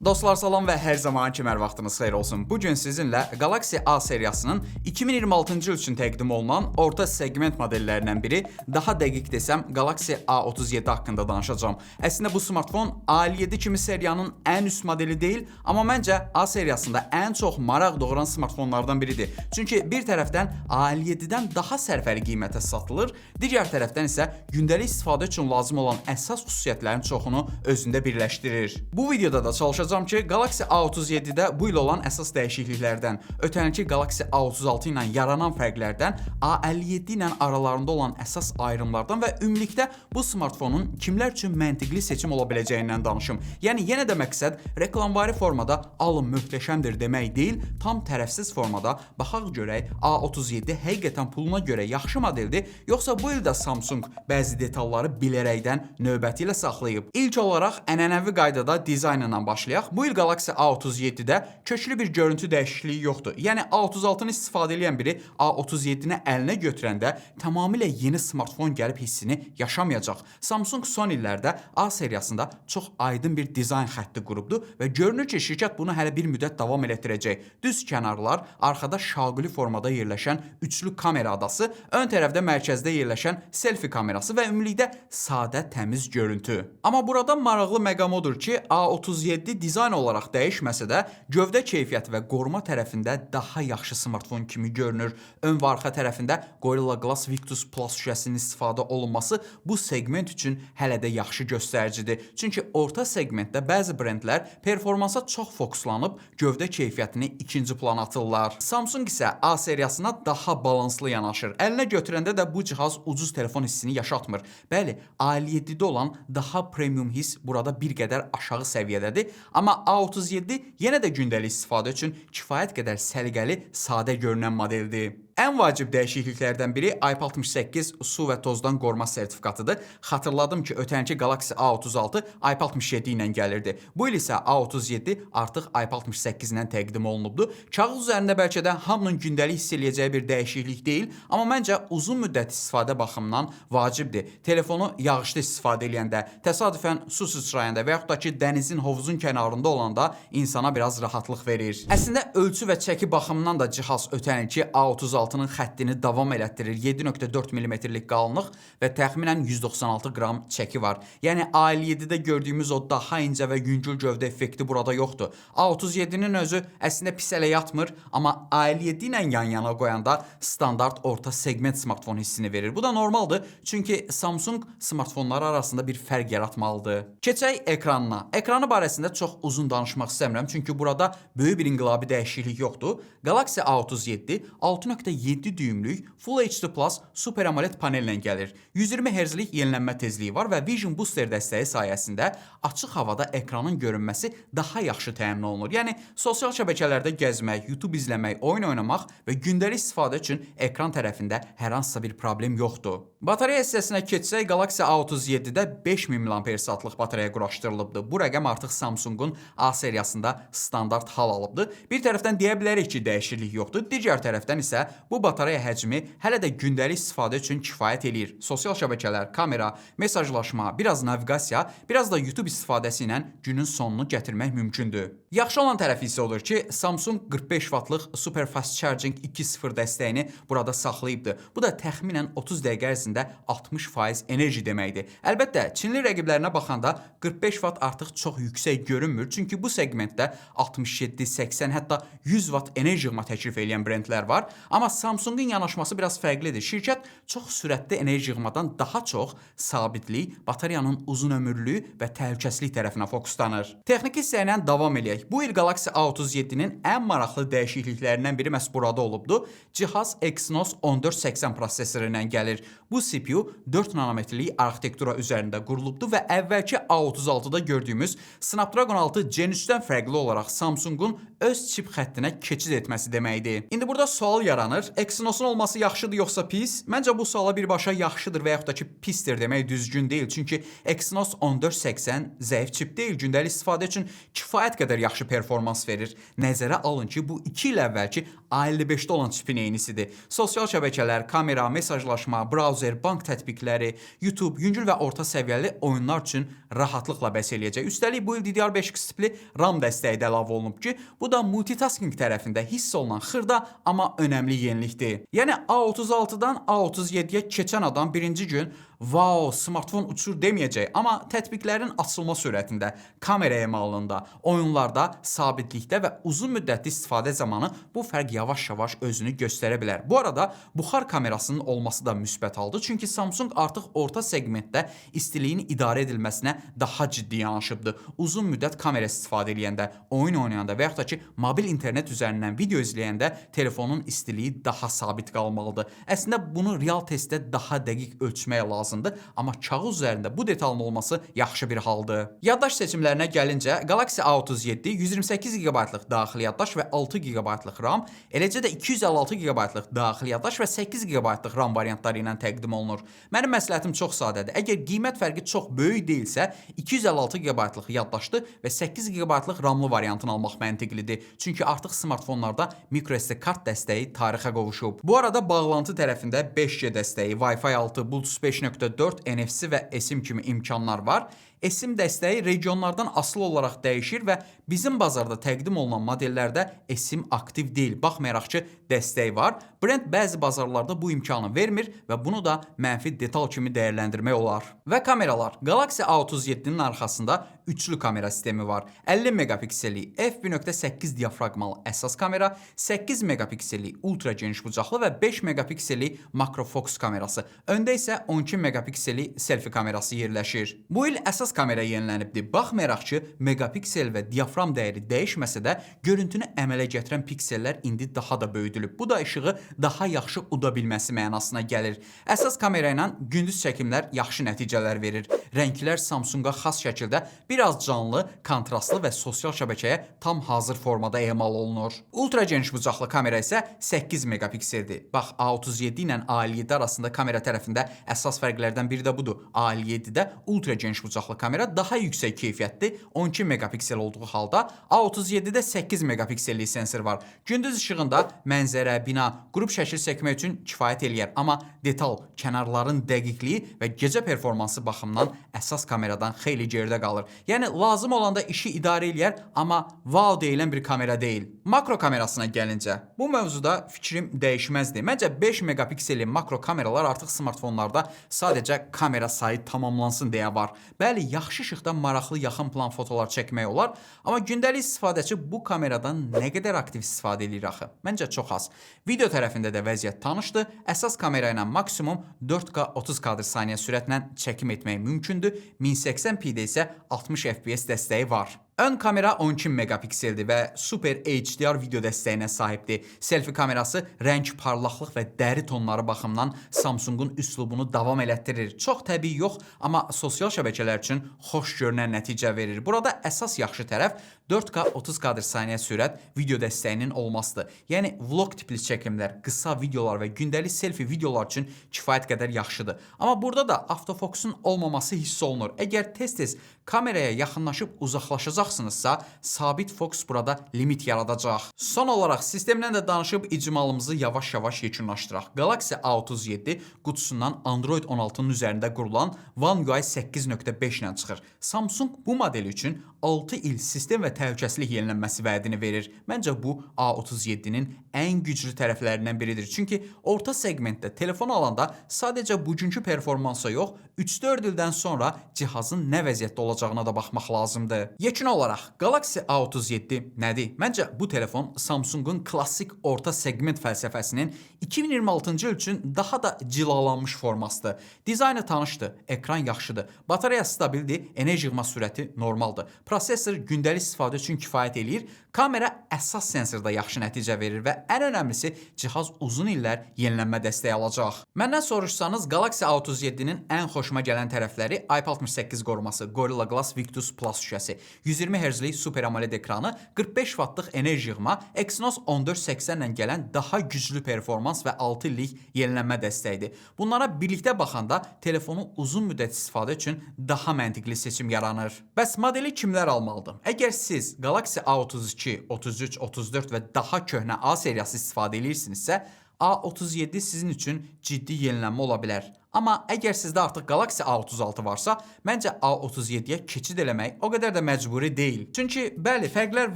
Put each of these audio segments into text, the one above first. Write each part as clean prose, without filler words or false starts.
Dostlar salam və hər zaman kimi hər vaxtınız xeyir olsun. Bugün sizinlə Galaxy A seriyasının 2026-cı il üçün təqdim olunan orta segment modellərindən biri, daha dəqiq desəm Galaxy A37 haqqında danışacağam. Əslində bu smartfon A57 kimi seriyanın ən üst modeli deyil, amma məncə A seriyasında ən çox maraq doğuran smartfonlardan biridir. Çünki bir tərəfdən A57-dən daha sərfəli qiymətə satılır, digər tərəfdən isə gündəlik istifadə üçün lazım olan əsas xüsusiyyətlərin çoxunu özündə birləşdirir. Bu videoda da çalışacağam ki, Galaxy A37-də bu il olan əsas dəyişikliklərdən, ötənki Galaxy A36 ilə yaranan fərqlərdən, A57 ilə aralarında olan əsas ayrımlardan və ümumilikdə bu smartfonun kimlər üçün məntiqli seçim ola biləcəyindən danışım. Yəni yenə də məqsəd reklamvari formada alın möhtəşəmdir demək deyil, tam tərəfsiz formada baxaq görək A37 həqiqətən puluna görə yaxşı modeldir, yoxsa bu il də Samsung bəzi detalları bilərəkdən növbəti ilə saxlayıb. İlk olaraq ənənəvi qaydada dizaynla başlayaq. Bu il Galaxy A37-də köklü bir görüntü dəyişikliyi yoxdur. Yəni A36-nı istifadə edən biri A37-ni əlinə götürəndə tamamilə yeni smartfon gəlib hissini yaşamayacaq. Samsung son illərdə A seriyasında çox aydın bir dizayn xətti qurubdu və görünür ki, şirkət bunu hələ bir müddət davam elətdirəcək. Düz kənarlar, arxada şaquli formada yerləşən üçlü kamera adası, ön tərəfdə mərkəzdə yerləşən selfie kamerası və ümumilikdə sadə təmiz görüntü. Amma burada maraqlı məqam odur ki, A37 dizayn olaraq dəyişməsə də, gövdə keyfiyyəti və qoruma tərəfində daha yaxşı smartfon kimi görünür. Ön və arxa tərəfində Gorilla Glass Victus Plus şüşəsinin istifadə olunması bu segment üçün hələ də yaxşı göstəricidir. Çünki orta segmentdə bəzi brendlər performansa çox fokuslanıb, gövdə keyfiyyətini ikinci plana atırlar. Samsung isə A seriyasına daha balanslı yanaşır. Əlinə götürəndə də bu cihaz ucuz telefon hissini yaşatmır. Bəli, A57-də olan daha premium hiss burada bir qədər aşağı səviyyədədir. Amma A37 yenə də gündəlik istifadə üçün kifayət qədər səliqəli, sadə görünən modeldir. Ən vacib dəyişikliklərdən biri IP68 su və tozdan qoruma sertifikatıdır. Xatırladım ki, ötənki Galaxy A36 IP67 ilə gəlirdi. Bu il isə A37 artıq IP68 ilə təqdim olunubdu. Kağız üzərində bəlkə də hamının gündəlik hiss eləyəcəyi bir dəyişiklik deyil, amma məncə uzun müddət istifadə baxımından vacibdir. Telefonu yağışda istifadə edəndə, təsadüfən su sıçrayanda və yaxud da ki, dənizin, hovuzun kənarında olanda insana biraz rahatlıq verir. Əslində ölçü və çəki baxımından da cihaz ötənki A36-nın xəttini davam elətdirir. 7.4 mm-lik qalınlıq və təxminən 196 qram çəki var. Yəni A57-də gördüyümüz o daha incə və yüngül gövdə effekti burada yoxdur. A37-nin özü əslində pis elə yatmır, amma A57 ilə yan-yana qoyanda standart orta segment smartfon hissini verir. Bu da normaldır, çünki Samsung smartfonları arasında bir fərq yaratmalıdır. Keçək ekranına. Ekranı barəsində çox uzun danışmaq istəmirəm, çünki burada böyük bir inqilabi dəyişiklik yoxdur. Galaxy A37 6.7 düymlük Full HD Plus Super AMOLED panellə gəlir. 120 Hz-lik yenilənmə tezliyi var və Vision Booster dəstəyi sayəsində açıq havada ekranın görünməsi daha yaxşı təmin olunur. Yəni sosial şəbəkələrdə gəzmək, YouTube izləmək, oyun oynamaq və gündəlik istifadə üçün ekran tərəfində hər hansısa bir problem yoxdur. Batareya hissəsinə keçsək, Galaxy A37-də 5000 mAh-lıq batareya quraşdırılıbdır. Bu rəqəm artıq Samsungun A seriyasında standart hal alıbdır. Bir tərəfdən deyə bilərik ki, dəyişiklik yoxdur. Digər tərəfdən isə bu batareya həcmi hələ də gündəlik istifadə üçün kifayət eləyir. Sosial şəbəkələr, kamera, mesajlaşma, biraz naviqasiya, biraz da YouTube istifadəsi ilə günün sonunu gətirmək mümkündür. Yaxşı olan tərəfi isə odur ki, Samsung 45 Watt-lıq Super Fast Charging 2.0 dəstəyini burada saxlayıbdır. Bu da təxminən 30 dəqiqə ərzində 60% enerji deməkdir. Əlbəttə, Çinli rəqiblərinə baxanda 45 Watt artıq çox yüksək görünmür, çünki bu segmentdə 67, 80, hətta 100 Watt enerji yığma təklif edən brendlər var. Amma Samsungun yanaşması biraz fərqlidir. Şirkət çox sürətli enerji yığmadan daha çox sabitlik, batareyanın uzun ömürlüyü və təhlükəsizlik tərəfinə fokuslanır. Texniki hissəylə davam eləyək. Bu il Galaxy A37-nin ən maraqlı dəyişikliklərindən biri məhz burada olubdu. Cihaz Exynos 1480 prosessoru ilə gəlir. Bu CPU 4 nanometrlik arxitektura üzərində qurulubdu və əvvəlki A36-da gördüyümüz Snapdragon 6 Gen 3-dən fərqli olaraq Samsungun öz çip xəttinə keçid etməsi deməkdir. İndi burada sual yaranır. Exynos'un olması yaxşıdır yoxsa pis? Məncə bu suala birbaşa yaxşıdır və yaxud da ki pisdir demək düzgün deyil. Çünki Exynos 1480 zəif çip deyil. Gündəlik istifadə üçün kifayət qədər yaxşı performans verir. Nəzərə alın ki, bu 2 il əvvəlki A55-də olan çipin eynisidir. Sosial şəbəkələr, kamera, mesajlaşma, brauzer, bank tətbiqləri, YouTube, yüngül və orta səviyyəli oyunlar üçün rahatlıqla bəs eləyəcək. Üstəlik bu il DDR5 540 tipli RAM dəstəyi də əlavə olunub ki, bu da multitasking tərəfində hiss olunan xırda, amma önəmli yenilikdir. Yəni A36-dan A37-yə keçən adam birinci gün "Vau, smartfon uçur" deməyəcək, amma tətbiqlərin açılma sürətində, kamera emalında, oyunlarda, sabitlikdə və uzun müddətli istifadə zamanı bu fərq yavaş-yavaş özünü göstərə bilər. Bu arada buxar kamerasının olması da müsbət haldır, çünki Samsung artıq orta segmentdə istiliyin idarə edilməsinə daha ciddi yanaşıbdır. Uzun müddət kamera istifadə edəndə, oyun oynayanda və yaxud da ki, mobil internet üzərindən video izləyəndə telefonun istiliyi daha sabit qalmalıdır. Əslində bunu real testdə daha dəqiq ölçmək lazımdır. Amma kağız üzərində bu detalın olması yaxşı bir haldır. Yaddaş seçimlərinə gəlincə, Galaxy A37 128 GB-lıq daxili yaddaş və 6 GB-lıq RAM, eləcə də 256 GB-lıq daxili yaddaş və 8 GB-lıq RAM variantları ilə təqdim olunur. Mənim məsləhətim çox sadədir. Əgər qiymət fərqi çox böyük deyilsə, 256 GB-lıq yaddaşlı və 8 GB-lıq RAM-lı variantını almaq məntiqlidir. Çünki artıq smartfonlarda microSD kart dəstəyi tarixə qovuşub. Bu arada bağlantı tərəfində 5G dəstəyi, Wi-Fi 6, Bluetooth 5.4, NFC və eSIM kimi imkanlar var. eSIM dəstəyi regionlardan asılı olaraq dəyişir və bizim bazarda təqdim olunan modellərdə eSIM aktiv deyil. Baxmayaraq ki, dəstəyi var. Brend bəzi bazarlarda bu imkanı vermir və bunu da mənfi detal kimi dəyərləndirmək olar. Və kameralar. Galaxy A37-nin arxasında üçlü kamera sistemi var. 50 megapikselli f1.8 diafragmalı əsas kamera, 8 megapikselli ultra geniş bucaqlı və 5 megapikselli makrofokus kamerası. Öndə isə 12 megapikselli selfie kamerası yerləşir. Bu il əsas kamera yenilənibdir. Baxmayaraq ki, megapiksel və diafram dəyəri dəyişməsə də, görüntünü əmələ gətirən piksellər indi daha da böyüdülüb. Bu da işığı daha yaxşı uda bilməsi mənasına gəlir. Əsas kamera ilə gündüz çəkimlər yaxşı nəticələr verir. Rənglər Samsunga xas şəkildə biraz canlı, kontrastlı və sosial şəbəkəyə tam hazır formada emal olunur. Ultra geniş bucaqlı kamera isə 8 megapikseldir. Bax, A37 ilə A57 arasında kamera tərəfində əsas fərqlərdən biri də budur. A57-də ultra geniş bucaqlı kamera daha yüksək keyfiyyətli 12 megapiksel olduğu halda A37-də 8 megapikselli sensor var. Gündüz işığında mənzərə, bina, qrup şəkil çəkmək üçün kifayət eləyər, amma detal, kənarların dəqiqliyi və gecə performansı baxımından əsas kameradan xeyli geridə qalır. Yəni lazım olanda işi idarə eləyər, amma wow deyilən bir kamera deyil. Makro kamerasına gəlincə, bu mövzuda fikrim dəyişməzdir. Məncə 5 megapikselli makro kameralar artıq smartfonlarda sadəcə kamera sayı tamamlansın deyə var. Bəli, yaxşı işıqda maraqlı yaxın plan fotolar çəkmək olar, amma gündəlik istifadəçi bu kameradan nə qədər aktiv istifadə edir axı? Məncə çox az. Video tərəfində də vəziyyət tanışdır. Əsas kamera ilə maksimum 4K 30 kadr saniyə sürətlə çəkim etmək mümkündür. 1080p-də isə 60 FPS dəstəyi var. Ön kamera 12 megapikseldir və Super HDR video dəstəyinə sahibdir. Selfie kamerası rəng, parlaqlıq və dəri tonları baxımından Samsungun üslubunu davam elətdirir. Çox təbii yox, amma sosial şəbəkələr üçün xoş görünən nəticə verir. Burada əsas yaxşı tərəf 4K 30 kadr saniyə sürət video dəstəyinin olmasıdır. Yəni vlog tipli çəkimlər, qısa videolar və gündəlik selfie videolar üçün kifayət qədər yaxşıdır. Amma burada da avtofokusun olmaması hiss olunur. Əgər tez-tez kameraya yaxınlaşıb uzaqlaşacaqsınızsa, sabit fokus burada limit yaradacaq. Son olaraq sistemdən də danışıb icmalımızı yavaş-yavaş yekunlaşdıraq. Galaxy A37 qutusundan Android 16-nın üzərində qurulan One UI 8.5 ilə çıxır. Samsung bu model üçün 6 il sistem və təhlükəsizlik yenilənməsi vədini verir. Məncə bu A37-nin ən güclü tərəflərindən biridir. Çünki orta segmentdə telefon alanda sadəcə bugünkü performansa yox, 3-4 ildən sonra cihazın nə vəziyyətdə olacağına da baxmaq lazımdır. Yekun olaraq Galaxy A37 nədir? Məncə bu telefon Samsungun klassik orta segment fəlsəfəsinin 2026-cı il üçün daha da cilalanmış formasıdır. Dizaynı tanışdır, ekran yaxşıdır, batareya stabildir, enerji yığma sürəti normaldır. Prosesor gündəlik istifadə üçün kifayət eləyir, kamera əsas sensorda yaxşı nəticə verir və ən önəmlisi cihaz uzun illər yenilənmə dəstəyi alacaq. Məndən soruşsanız Galaxy A37-nin ən xoşuma gələn tərəfləri IP68 qoruması, Gorilla Glass Victus Plus şüşəsi, 120 Hz-lik Super AMOLED ekranı, 45 Watt-lıq enerji yığma, Exynos 1480 ilə gələn daha güclü performans və 6 illik yenilənmə dəstəyidir. Bunlara birlikdə baxanda telefonu uzun müddət istifadə üçün daha məntiqli seçim yaranır. Bəs modeli kimlər almalıdır? Əgər siz Galaxy A32, 33, 34 və daha köhnə A seriyası istifadə edirsinizsə, A37 sizin üçün ciddi yenilənmə ola bilər. Amma əgər sizdə artıq Galaxy A36 varsa, məncə A37-yə keçid eləmək o qədər də məcburi deyil. Çünki bəli, fərqlər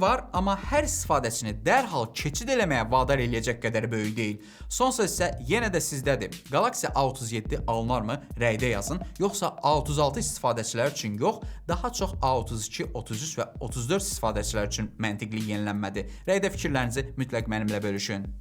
var, amma hər istifadəçini dərhal keçid eləməyə vadar eləyəcək qədər böyük deyil. Son söz isə yenə də sizdədir. Galaxy A37 alınarmı? Rəydə yazın. Yoxsa A36 istifadəçilər üçün yox, daha çox A32, 33 və 34 istifadəçilər üçün məntiqli yenilənmədir. Rəydə fikirlərinizi mütləq mənimlə bölüşün.